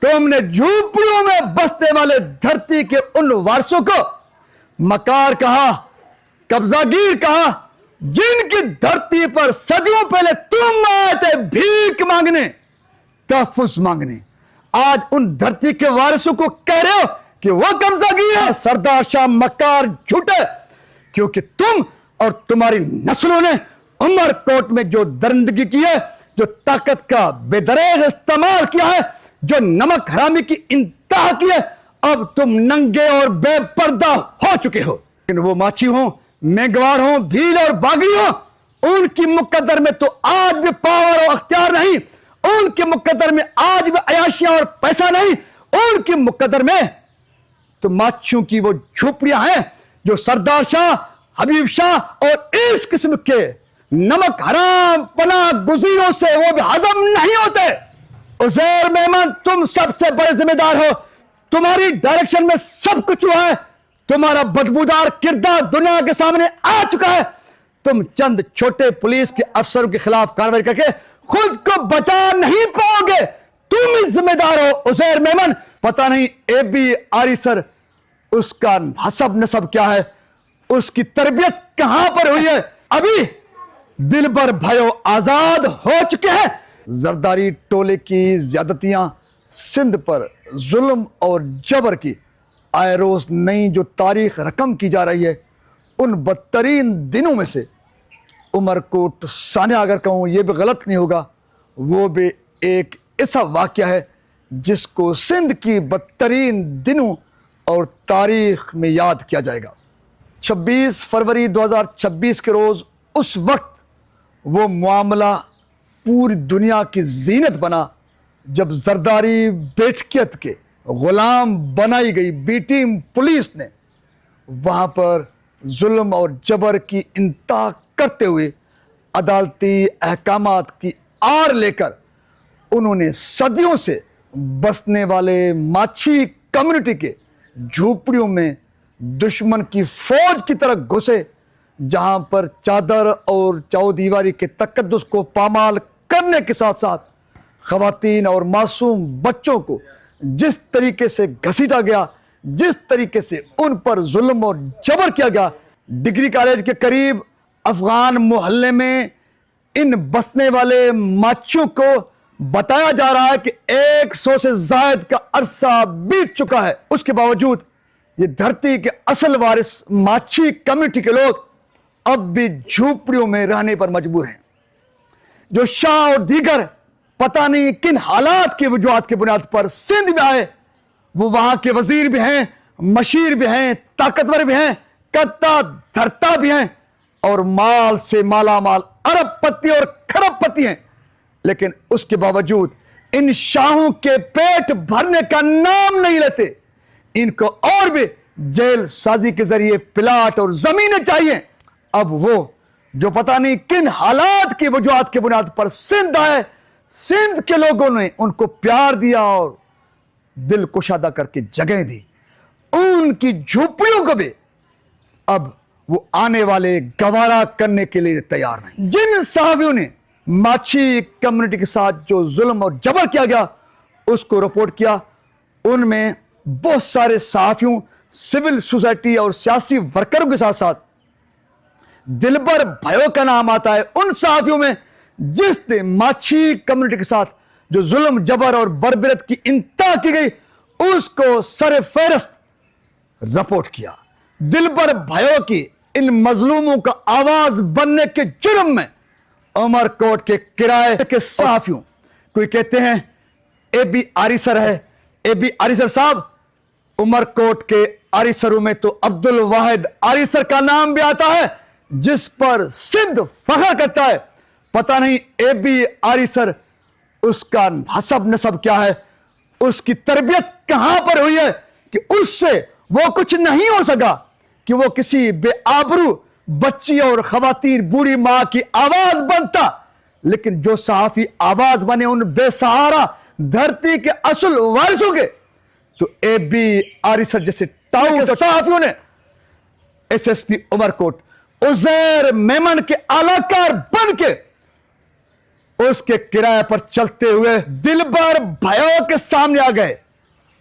तुमने झोपड़ियों में बसने वाले धरती के उन वारसों को मकार कहा, कब्जागीर कहा, जिनकी धरती पर सदियों पहले तुम आए थे भीख मांगने, तहफ्फुज़ मांगने। आज उन धरती के वारिसों को कह रहे हो कि वो कब्जागीर है, सरदार शाह मकार झूठे, क्योंकि तुम और तुम्हारी नस्लों ने उमरकोट में जो दरिंदगी की है, जो ताकत का बेदरेग इस्तेमाल किया है, जो नमक हरामी की इंतहा की है, अब तुम नंगे और बेपर्दा हो चुके हो। लेकिन वो माछी हो, मेघवार हो, भील और बागड़ी हो, उनकी मुकद्दर में तो आज भी पावर और अख्तियार नहीं, उनके मुकद्दर में आज भी अयाशियां और पैसा नहीं, उनके मुकद्दर में तो माछियों की वो झोपड़ियां हैं जो सरदार शाह, हबीब शाह और इस किस्म के नमक हराम पना गुजीरों से वो भी हजम नहीं होते। उज़ैर मेमन, तुम सबसे बड़े जिम्मेदार हो, तुम्हारी डायरेक्शन में सब कुछ हुआ है, तुम्हारा बदबूदार किरदार दुनिया के सामने आ चुका है। तुम चंद छोटे पुलिस के अफसरों के खिलाफ कार्रवाई करके खुद को बचा नहीं पाओगे, तुम ही जिम्मेदार हो। उज़ैर मेमन, पता नहीं एबी आरिसर, उसका हसब नसब क्या है, उसकी तरबियत कहां पर हुई है, अभी दिल भर भयो आजाद हो चुके हैं। जरदारी टोले की ज्यादतियां, सिंध पर जुल्म और जबर की आए रोज नई जो तारीख रकम की जा रही है, उन बदतरीन दिनों में से उमरकोट सानिया, अगर कहूँ ये भी गलत नहीं होगा, वो भी एक ऐसा वाक़या है जिसको सिंध की बदतरीन दिनों और तारीख में याद किया जाएगा। 26 फरवरी 2026 के रोज़ उस वक्त वो मामला पूरी दुनिया की जीनत बना जब जरदारी बेटकियत के गुलाम बनाई गई बी टीम पुलिस ने वहाँ पर जुल्म और जबर की इंतहा करते हुए अदालती अहकामात की आड़ लेकर उन्होंने सदियों से बसने वाले माछी कम्युनिटी के झोपड़ियों में दुश्मन की फौज की तरह घुसे, जहां पर चादर और चौदीवारी के तकद्दुस को पामाल करने के साथ साथ खवातीन और मासूम बच्चों को जिस तरीके से घसीटा गया, जिस तरीके से उन पर जुल्म और जबर किया गया। डिग्री कॉलेज के करीब अफगान मोहल्ले में इन बसने वाले माछियों को बताया जा रहा है कि 100 से जायद का अरसा बीत चुका है, उसके बावजूद ये धरती के असल वारिस माछी कम्युनिटी के लोग अब भी झोपड़ियों में रहने पर मजबूर हैं। जो शाह और दीगर पता नहीं किन हालात की वजूहात की बुनियाद पर सिंध में आए, वो वहां के वजीर भी हैं, मशीर भी हैं, ताकतवर भी हैं, कत्ता धरता भी हैं और माल से माला माल अरबपति और खरबपति हैं। लेकिन उसके बावजूद इन शाहों के पेट भरने का नाम नहीं लेते। इनको और भी जेल साजी के जरिए प्लाट और जमीनें चाहिए। अब वो जो पता नहीं किन हालात की वजूहात की बुनियाद पर सिंध आए, सिंध के लोगों ने उनको प्यार दिया और दिल कुशादा करके जगह दी, उनकी झोपड़ियों को भी अब वो आने वाले गवारा करने के लिए तैयार नहीं। जिन साहबियों ने माछी कम्युनिटी के साथ जो जुल्म और जबर किया गया उसको रिपोर्ट किया, उनमें बहुत सारे सहाफियों, सिविल सोसाइटी और सियासी वर्करों के साथ साथ दिलबर भयो का नाम आता है। उन सहाफियों में जिसने माछी कम्युनिटी के साथ जो जुल्म जबर और बर्बरत की इंतहा की गई उसको सर फहरिस्त रिपोर्ट किया। दिलबर भयो की इन मजलूमों का आवाज बनने के जुर्म में उमरकोट के किराए के सहाफियों, कोई कहते हैं एबी आरिसर है, एबी आरिसर साहब, उमरकोट के आरिसरों में तो अब्दुल वाहिद आरिसर का नाम भी आता है जिस पर सिंध फख्र करता है। पता नहीं एबी आरिसर, उसका हसब नसब क्या है, उसकी तरबियत कहां पर हुई है कि उससे वो कुछ नहीं हो सका कि वो किसी बेआबरू बच्ची और खवातीन बूढ़ी मां की आवाज बनता। लेकिन जो सहाफी आवाज बने उन बेसहारा धरती के असल वारिसों के, तो एबी आरिसर जैसे टाउट सहाफियों ने एसएसपी उमरकोट उज़ैर मेमन के आलाकार बन के उसके किराए पर चलते हुए दिलबर भयो के सामने आ गए।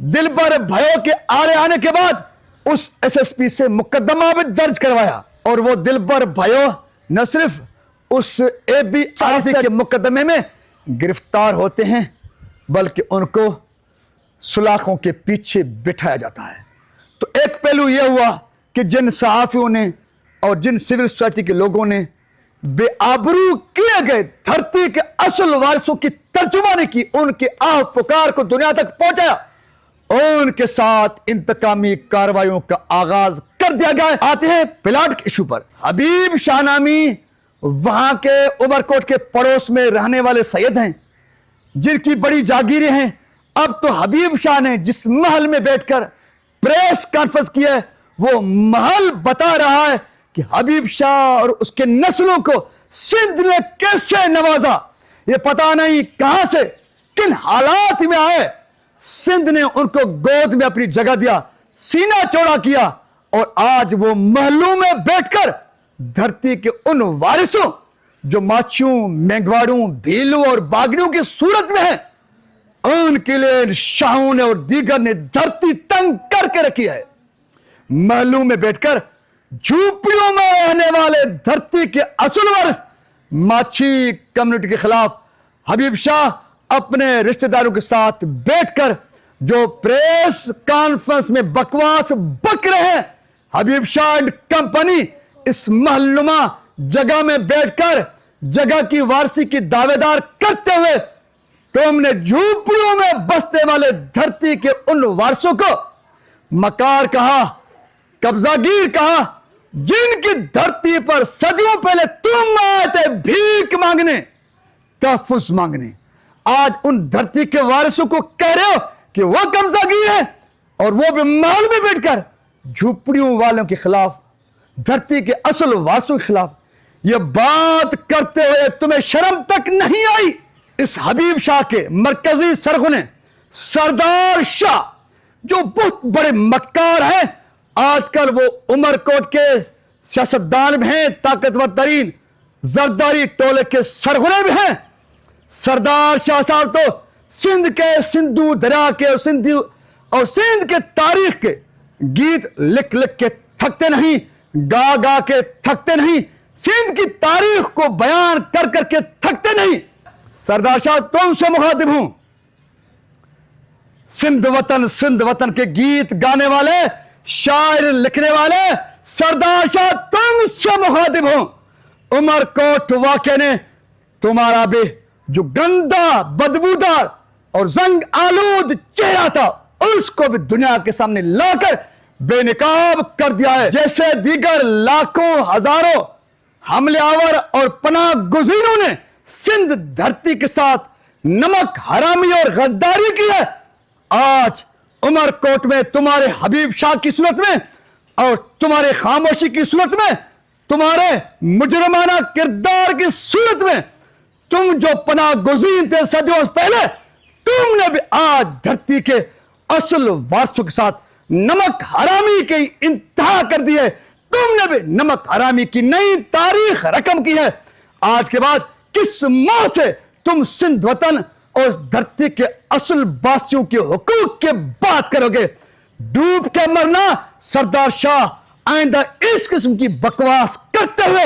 दिलबर भयो के आने के बाद उस एसएसपी से मुकदमा भी दर्ज करवाया, और वो दिलबर भयो न सिर्फ उस एबीआईसी के मुकदमे में गिरफ्तार होते हैं, बल्कि उनको सुलाखों के पीछे बिठाया जाता है। तो एक पहलू यह हुआ कि जिन सहाफियों ने और जिन सिविल सोसाइटी के लोगों ने बेआबरू किए गए धरती के असल वारिसों की तर्जुमानी की, उनके आह पुकार को दुनिया तक पहुंचाया, उनके साथ इंतकामी कार्रवाइयों का आगाज कर दिया गया। आते हैं प्लाट के इशू पर। हबीब शाह नामी वहां के उमरकोट के पड़ोस में रहने वाले सैयद हैं, जिनकी बड़ी जागीरें हैं। अब तो हबीब शाह ने जिस महल में बैठकर प्रेस कॉन्फ्रेंस की है, वो महल बता रहा है कि हबीब शाह और उसके नस्लों को सिंध ने कैसे नवाजा। ये पता नहीं कहां से, किन हालात में आए, सिंध ने उनको गोद में अपनी जगह दिया, सीना चौड़ा किया, और आज वो महलों में बैठकर धरती के उन वारिसों जो माचियों, मेघवाड़ों, भीलों और बागड़ियों की सूरत में है, उनके लिए शाहों ने और दीगर ने धरती तंग करके रखी है। महलों में बैठकर झूपड़ियों में रहने वाले धरती के असल वारिस माछी कम्युनिटी के खिलाफ हबीब शाह अपने रिश्तेदारों के साथ बैठकर जो प्रेस कॉन्फ्रेंस में बकवास बक रहे हैं, हबीब शाह एंड कंपनी इस महलनुमा जगह में बैठकर जगह की वारसी की दावेदार करते हुए तुमने झूपड़ियों में बसने वाले धरती के उन वारसों को मकार कहा, कब्जागीर कहा, जिनकी धरती पर सदियों पहले तुम आए थे भीख मांगने, तहफ्फुज़ मांगने। आज उन धरती के वारिसों को कह रहे हो कि वो कब्जागीर है, और वो भी महल में बैठकर झूपड़ियों वालों के खिलाफ, धरती के असल वारिसों के खिलाफ ये बात करते हुए तुम्हें शर्म तक नहीं आई। इस हबीब शाह के मरकजी सरगुने सरदार शाह जो बहुत बड़े मक्कार हैं, आजकल वो उमरकोट के सियासतदान भी हैं, ताकतवर तरीन जरदारी टोले के सरगुने भी हैं। सरदार शाह साहब तो सिंध के, सिंधु दरिया के और सिंध के तारीख के गीत लिख लिख के थकते नहीं, गा गा के थकते नहीं, सिंध की तारीख को बयान कर करके थकते नहीं। सरदार शाह तुमसे मुखातिब हूं, सिंध वतन के गीत गाने वाले, शायर लिखने वाले सरदार शाह तुमसे मुखातिब हूं। उमरकोट वाक़े ने तुम्हारा भी जो गंदा, बदबूदार और जंग आलूद चेहरा था, उसको भी दुनिया के सामने लाकर बेनकाब कर दिया है। जैसे दीगर लाखों हजारों हमले आवर और पनाह गुज़ीरों ने सिंध धरती के साथ नमक हरामी और गद्दारी की है, आज उमरकोट में तुम्हारे हबीब शाह की सूरत में और तुम्हारे खामोशी की सूरत में, तुम्हारे मुजरमाना किरदार की सूरत में, तुम जो पनाह गुज़ीर थे सदियों पहले, तुमने भी आज धरती के असल वारसों के साथ नमक हरामी की इंतहा कर दी है। तुमने भी नमक हरामी की नई तारीख रकम की है। आज के बाद किस मुंह से तुम सिंध वतन और धरती के असल वासियों के हुकूक की बात करोगे? डूब के मरना। सरदार शाह आइंदा इस किस्म की बकवास करते हुए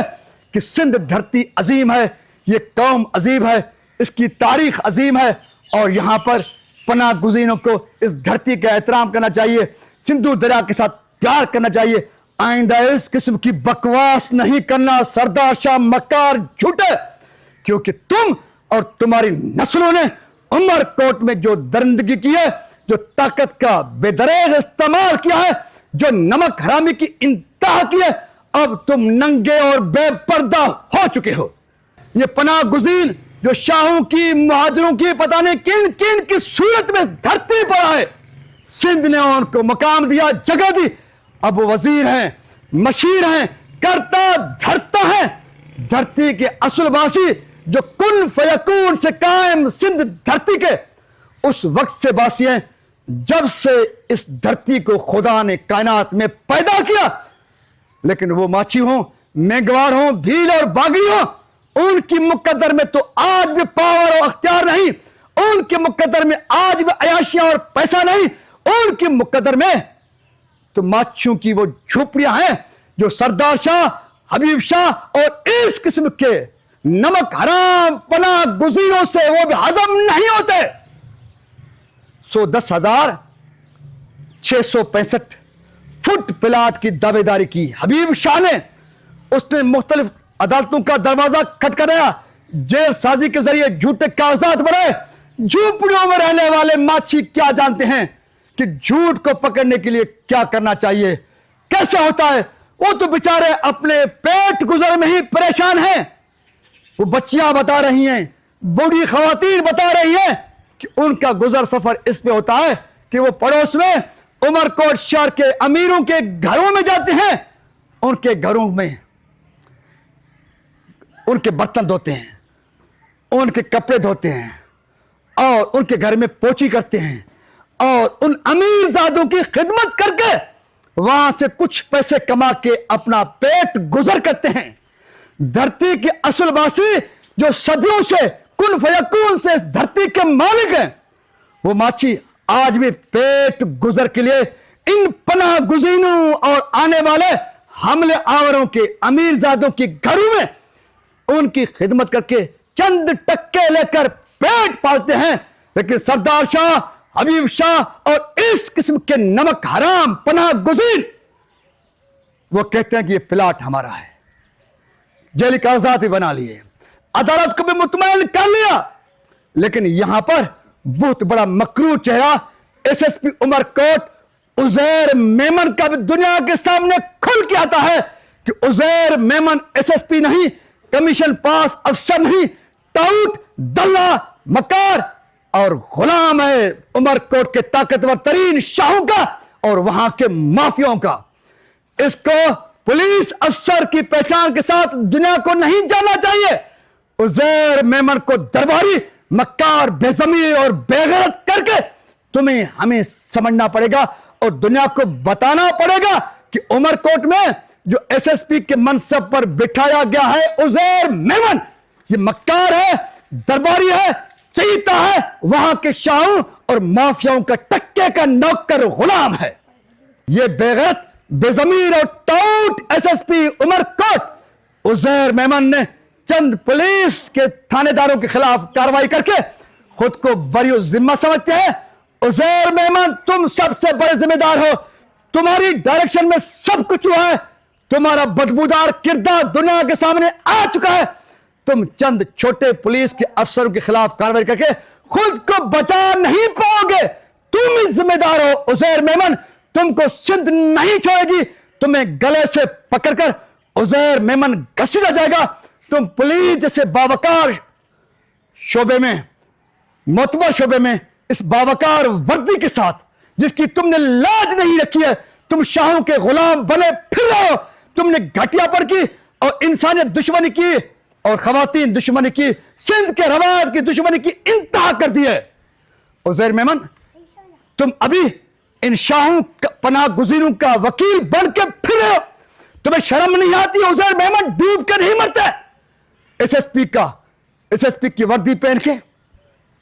कि सिंध धरती अजीम है, ये कौम अजीब है, इसकी तारीख अजीम है, और यहां पर पनाह गुज़ीरों को इस धरती का एहतराम करना चाहिए, सिंधु दरिया के साथ प्यार करना चाहिए। आइंदा इस किस्म की बकवास नहीं करना सरदार शाह मक्कार झूठे, क्योंकि तुम और तुम्हारी नस्लों ने उमरकोट में जो दरिंदगी की है, जो ताकत का बेदरेग इस्तेमाल किया है, जो नमक हरामी की इंतहा की है, अब तुम नंगे और बेपर्दा हो चुके हो। ये पनाह गुज़ीर जो शाहों की, मुहाजिरों की, पता नहीं किन किन की सूरत में धरती पर आए, सिंध ने उनको मकाम दिया, जगह दी। अब वो वजीर हैं, मशीर हैं, करता धरता है। धरती के असल वासी जो कुन फयकून से कायम सिंध धरती के उस वक्त से वासी हैं जब से इस धरती को खुदा ने कायनात में पैदा किया। लेकिन वो माछी हो, मेघवार हो, भील और बागड़ी हो, उनकी मुकद्दर में तो आज भी पावर और अख्तियार नहीं, उनके मुकद्दर में आज भी अयाशियां और पैसा नहीं, उनके मुकद्दर में तो माचियों की वो झोपड़ियां हैं जो सरदार शाह, हबीब शाह और इस किस्म के नमक हराम पना गुजीरों से वो भी हजम नहीं होते। 10,665 फुट प्लाट की दावेदारी की हबीब शाह ने। उसने मुख्तलिफ अदालतों का दरवाजा खटखटाया, जेल साजी के जरिए झूठे कागजात बनाए। झूपड़ियों में रहने वाले माछी क्या जानते हैं कि झूठ को पकड़ने के लिए क्या करना चाहिए, कैसे होता है। वो तो बेचारे अपने पेट गुजर में ही परेशान हैं। वो बच्चियां बता रही हैं, बूढ़ी खवातीन बता रही हैं कि उनका गुजर सफर इस पे होता है कि वो पड़ोस में उमरकोट शहर के अमीरों के घरों में जाते हैं, उनके घरों में उनके बर्तन धोते हैं, उनके कपड़े धोते हैं और उनके घर में पोछी करते हैं और उन अमीर जादों की खिदमत करके वहां से कुछ पैसे कमा के अपना पेट गुजर करते हैं। धरती के असल वासी जो सदियों से कुन फयकून से इस धरती के मालिक हैं, वो माछी आज भी पेट गुजर के लिए इन पनाह गुज़ीरों और आने वाले हमले आवरों के अमीर जादों के घरों में उनकी खिदमत करके चंद टक्के लेकर पेट पालते हैं। लेकिन सरदार शाह, हबीब शाह और इस किस्म के नमक हराम पनाह गुज़ीर वो कहते हैं कि ये प्लाट हमारा है, जेली कागजात भी बना लिए, अदालत को भी मुतमईन कर लिया। लेकिन यहां पर बहुत बड़ा मकरू चेहरा एसएसपी उमरकोट उजैर मेमन का भी दुनिया के सामने खुल के आता है कि उजैर मेमन एसएसपी नहीं, कमीशन पास अफसर नहीं, टाउट, दल्ला, मकार और गुलाम है उमरकोट के ताकतवर तरीन शाहों का और वहां के माफियाओं का। इसको पुलिस अफसर की पहचान के साथ दुनिया को नहीं जाना चाहिए। उजैर मेमन को दरबारी, मक्कार, बेज़मीर और बेगैरत करके तुम्हें हमें समझना पड़ेगा और दुनिया को बताना पड़ेगा कि उमरकोट में जो एसएसपी के मनसब पर बिठाया गया है उजैर मेमन, ये मक्कार है, दरबारी है, चीता है, वहां के शाहों और माफियाओं का टक्के का नौकर गुलाम है। ये बेगैरत, बेज़मीर और टाउट एसएसपी उमरकोट उजैर मेमन ने चंद पुलिस के थानेदारों के खिलाफ कार्रवाई करके खुद को बरी जिम्मा समझते हैं। उजैर मेमन, तुम सबसे बड़े जिम्मेदार हो, तुम्हारी डायरेक्शन में सब कुछ हुआ है, तुम्हारा बदबूदार किरदार दुनिया के सामने आ चुका है। तुम चंद छोटे पुलिस के अफसरों के खिलाफ कार्रवाई करके खुद को बचा नहीं पाओगे। तुम ही जिम्मेदार हो उजैर मेमन, तुमको सिंध नहीं छोड़ेगी, तुम्हें गले से पकड़कर उजैर मेमन घसीटा जाएगा। तुम पुलिस जैसे बावकार शोबे में, मोतबर शोबे में इस बावकार वर्दी के साथ जिसकी तुमने लाज नहीं रखी है, तुम शाहों के गुलाम बने फिर रहे हो। तुमने घटियापन की और इंसानियत दुश्मनी की और खवातीन दुश्मनी की, सिंध के रवायत की दुश्मनी की इंतहा कर दी है। उजैर मेमन, तुम अभी इन शाहों पनाह गुज़ीरों का वकील बन के फिर रहे हो। तुम्हें शर्म नहीं आती? उजैर मेमन डूब के नहीं मरते। एसएसपी की वर्दी पहन के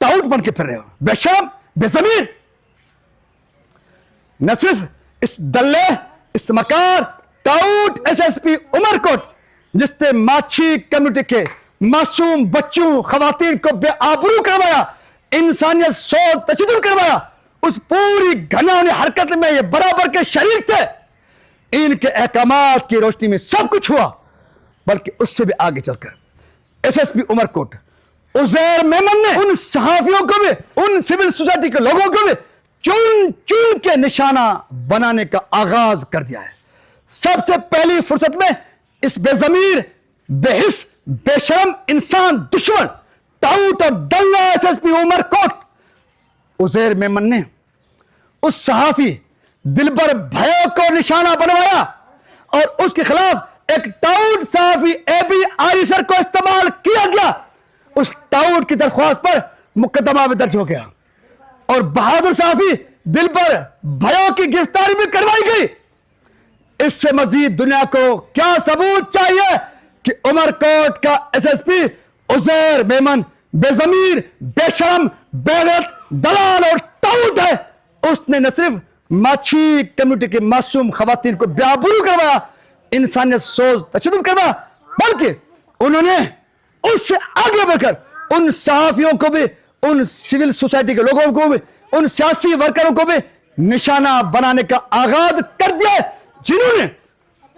टाउट बन के फिर रहे हो, बेशरम, बेज़मीर। न सिर्फ इस दल्ले, इस मकार, टाउट एसएसपी उमरकोट जिसने माछी कम्युनिटी के मासूम बच्चों, खवातीन को बेआबरू करवाया, इंसानियत सोच तशद्दुद करवाया, उस पूरी घनाउने हरकत में ये बराबर के शरीक थे। इनके अहकामात की रोशनी में सब कुछ हुआ। बल्कि उससे भी आगे चलकर एसएसपी उमरकोट उजैर मेमन ने उन सहाफियों को भी, उन सिविल सोसाइटी के लोगों को भी चुन चुन के निशाना बनाने का आगाज कर दिया है। सबसे पहली फुर्सत में इस बेज़मीर, बेहिस, बेशरम इंसान दुश्मन टाउट और दल्ला एसएसपी उमरकोट उजैर मेमन ने उस सहाफी दिलबर भयो को निशाना बनवाया और उसके खिलाफ एक टाउट सहाफी एबी आरिसर को इस्तेमाल किया गया। उस टाउट की दरख्वास्त पर मुकदमा भी दर्ज हो गया और बहादुर सहाफी दिलबर भयो की गिरफ्तारी भी करवाई गई। इससे मजीद दुनिया को क्या सबूत चाहिए کہ عمر کوٹ کا SSP عزیر میمن بے ضمیر، بے شرم، بے غیرت، دلال اور ٹاؤٹ ہے. اس نے نہ صرف ماچھی کمیونٹی کی معصوم خواتین کو بے آبرو کروایا، انسانیت سوز تشدد کروایا، بلکہ انہوں نے اس سے آگے بڑھ کر ان صحافیوں کو بھی، ان سول سوسائٹی کے لوگوں کو بھی، ان سیاسی ورکروں کو بھی نشانہ بنانے کا آغاز کر دیا ہے، جنہوں نے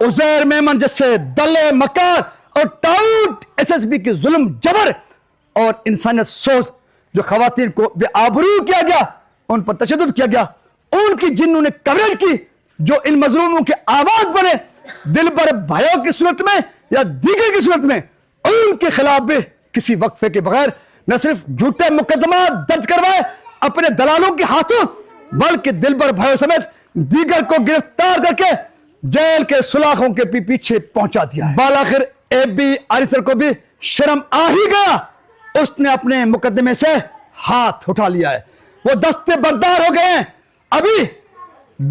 عزیر میمن جیسے دلے مکار اور ٹاؤٹ SSP کی ظلم جبر اور انسانیت سوز جو خواتین کو بے آبرو کیا گیا، ان پر تشدد کیا گیا، ان کی جنہوں نے کوریج کی، جو ان مظلوموں کے آواز بنے دل بر بھائیوں کی صورت میں یا دیگر کی صورت میں، ان کے خلاف بھی کسی وقفے کے بغیر نہ صرف جھوٹے مقدمات درج کروائے اپنے دلالوں کے ہاتھوں، بلکہ دل بر بھائیوں سمیت دیگر کو گرفتار کر کے جیل کے سلاخوں کے پیچھے پہنچا دیا ہے. بالآخر AB آریسر کو بھی شرم آ ہی گیا، اس نے اپنے مقدمے سے ہاتھ اٹھا لیا ہے، وہ دستے بردار ہو گئے ہیں. ابھی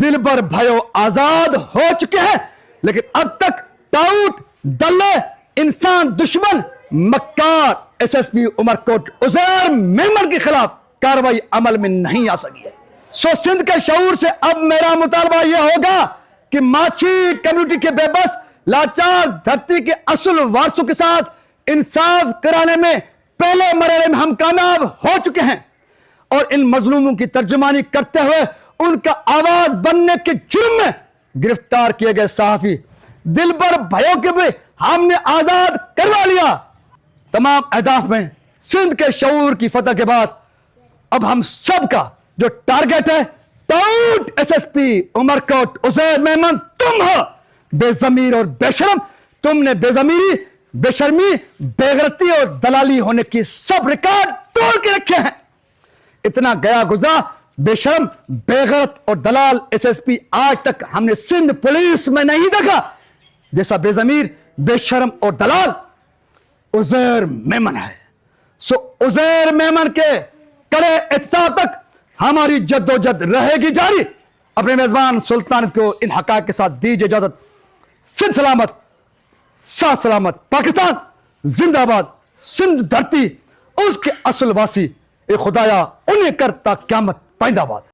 دل بر بھائیوں آزاد ہو چکے ہیں، لیکن اب تک ٹاؤٹ، دلے، انسان دشمن، مکار SSP عمر کوٹ عزیر میمن کے خلاف کارروائی عمل میں نہیں آ سکی ہے. سو سندھ کے شعور سے اب میرا مطالبہ یہ ہوگا کہ ماچھی کمیونٹی کے بے بس لاچار دھرتی کے اصل وارثوں کے ساتھ انصاف کرانے میں پہلے مرحلے میں ہم کامیاب ہو چکے ہیں، اور ان مظلوموں کی ترجمانی کرتے ہوئے ان کا آواز بننے کے جرم میں گرفتار کیے گئے صحافی دل بر بھائیوں کے بھی ہم نے آزاد کروا لیا. تمام اہداف میں سندھ کے شعور کی فتح کے بعد اب ہم سب کا جو ٹارگٹ ہے، ٹاؤٹ SSP عمر کوٹ عزیر میمن تم ہو. بے ضمیر اور بے شرم، تم نے بے ضمیری، بے شرمی، بے غیرتی اور دلالی ہونے کی سب ریکارڈ توڑ کے رکھے ہیں. اتنا گیا گزرا بے شرم، بے غیرت اور دلال SSP آج تک ہم نے سندھ پولیس میں نہیں دیکھا جیسا بے ضمیر، بے شرم اور دلال عزیر میمن ہے. سو عزیر میمن کے کڑے احتساب تک ہماری جد و جہد رہے گی جاری. اپنے میزبان سلطان کو ان حقائق کے ساتھ دیجیے اجازت. سندھ سلامت، ساتھ سلامت. پاکستان زندہ باد. سندھ دھرتی، اس کے اصل واسی اے خدایا انہیں کرتا قیامت پائندہ باد.